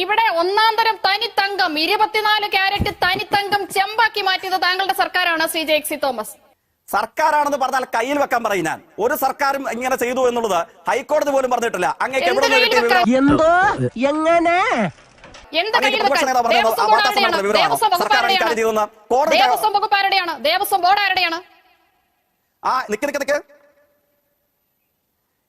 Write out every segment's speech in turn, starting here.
ഇവിടെ ഒന്നാം തരം തനിത്തങ്കം 24 ക്യാരറ്റ് തനിത്തങ്കം ചെമ്പാക്കി മാറ്റിയത് താങ്കളുടെ സർക്കാരാണ് ശ്രീ ജെയ്സി തോമസ്. സർക്കാരാണെന്ന് പറഞ്ഞാൽ കയ്യിൽ വെക്കാൻ പറയും. ഞാൻ ഒരു സർക്കാരും ഇങ്ങനെ ചെയ്തു എന്നുള്ളത് ഹൈക്കോടതി പോലും പറഞ്ഞിട്ടില്ല. അങ്ങേക്ക് എവിടെ നിന്ന് കിട്ടിയ വിവരം? എന്തോ എങ്ങനെ എന്ത് കയ്യിൽ വെക്കാൻ? ദേവസ്വം ബോർഡ് ആരുടെയാണ്? ദേവസ്വം വകുപ്പ് ആരുടെയാണ്? ദേവസ്വം വകുപ്പ് ആരുടെയാണ്? ദേവസ്വം ബോർഡ് ആരുടെയാണ്? നിക്ക്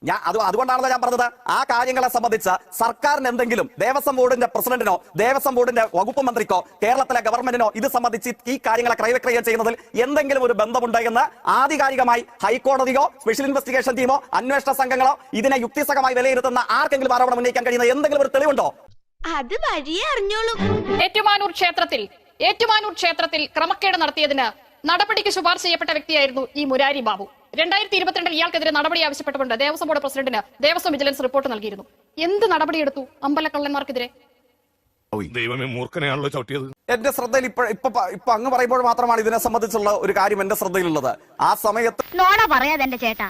ഞാൻ അതുകൊണ്ടാണല്ലോ ഞാൻ പറഞ്ഞത്, ആ കാര്യങ്ങളെ സംബന്ധിച്ച് സർക്കാരിന് എന്തെങ്കിലും ദേവസ്വം ബോർഡിന്റെ പ്രസിഡന്റിനോ ദേവസ്വം ബോർഡിന്റെ വകുപ്പ് മന്ത്രിക്കോ കേരളത്തിലെ ഗവൺമെന്റിനോ ഇത് സംബന്ധിച്ച് ഈ കാര്യങ്ങളെ ക്രയവിക്രയം ചെയ്യുന്നതിൽ എന്തെങ്കിലും ഒരു ബന്ധമുണ്ട് എന്ന് ആധികാരികമായി ഹൈക്കോടതിയോ സ്പെഷ്യൽ ഇൻവെസ്റ്റിഗേഷൻ ടീമോ അന്വേഷണ സംഘങ്ങളോ ഇതിനെ യുക്തിസഹമായി വിലയിരുത്തുന്ന ആർക്കെങ്കിലും ആരോപണം ഉന്നയിക്കാൻ കഴിയുന്ന എന്തെങ്കിലും ഒരു തെളിവുണ്ടോ? അത് വഴിയേ അറിഞ്ഞോളൂ. ഏറ്റുമാനൂർ ക്ഷേത്രത്തിൽ ക്രമക്കേട് നടത്തിയതിന് നടപടിക്ക് ശുപാർശ ചെയ്യപ്പെട്ട വ്യക്തിയായിരുന്നു ഈ മുരാരി ബാബു. 2022 ഇയാൾക്കെതിരെ നടപടി ആവശ്യപ്പെട്ടുകൊണ്ട് ദേവസ്വം ബോർഡ് പ്രസിഡന്റിന് ദേവസ്വം വിജിലൻസ് റിപ്പോർട്ട് നൽകിയിരുന്നു. എന്ത് നടപടിയെടുത്തു അമ്പലക്കള്ളന്മാർക്കെതിരെ? ദൈവമേ, മൂർഖനെയാണല്ലോ ചവിട്ടിയത്. എന്റെ ശ്രദ്ധയിൽ ഇപ്പൊ അങ്ങ് പറയുമ്പോൾ മാത്രമാണ് ഇതിനെ സംബന്ധിച്ചുള്ള ഒരു കാര്യം എന്റെ ശ്രദ്ധയിലുള്ളത്. ആ സമയത്ത് നോണ പറയാതെ എന്റെ ചേട്ടാ.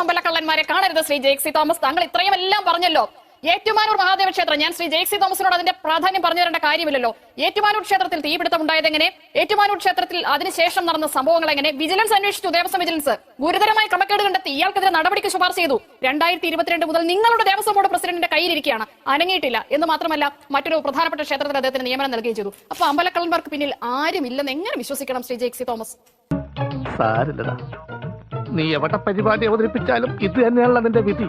അമ്പലക്കള്ളന്മാരെ കാണരുത് ശ്രീ ജെയ്സി തോമസ്. താങ്കൾ ഇത്രയും എല്ലാം പറഞ്ഞല്ലോ. ഏറ്റുമാനൂർ മഹാദേവ ക്ഷേത്രം, ഞാൻ ശ്രീ ജെയ്സി തോമസിനോട് അതിന്റെ പ്രാധാന്യം പറഞ്ഞു തരേണ്ട കാര്യമില്ലല്ലോ. ഏറ്റുമാനൂർ ക്ഷേത്രത്തിൽ തീപിടുത്തം ഉണ്ടായത് എങ്ങനെ? ഏറ്റുമാനൂർ ക്ഷേത്രത്തിൽ അതിനുശേഷം നടന്ന സംഭവങ്ങൾ എങ്ങനെ? വിജിലൻസ് അന്വേഷിച്ചു. ദേവസ്വം വിജിലൻസ് ഗുരുതരമായ ക്രമക്കേട് കണ്ടെത്തി ഇയാൾക്കെതിരെ നടപടിക്ക് ശുപാർശ ചെയ്തു. 2022 മുതൽ നിങ്ങളുടെ ദേവസ്വം ബോർഡ് പ്രസിഡന്റിന്റെ കയ്യിലിരിക്കുകയാണ്, അനങ്ങിയിട്ടില്ല. എന്ന് മാത്രമല്ല, മറ്റൊരു പ്രധാനപ്പെട്ട ക്ഷേത്രത്തിൽ അദ്ദേഹത്തിന് നിയമനം നൽകുകയും ചെയ്തു. അപ്പൊ അമ്പലക്കള്ളന്മാർക്ക് പിന്നിൽ ആരുമില്ലെന്ന് എങ്ങനെ വിശ്വസിക്കണം ശ്രീ ജെയ്സി തോമസ്? സാരില്ലടാ, നീ എവിടെ പരിപാടി അവതരിപ്പിച്ചാലും ഇത് തന്നെയാണല്ലോ നിന്റെ വിധി.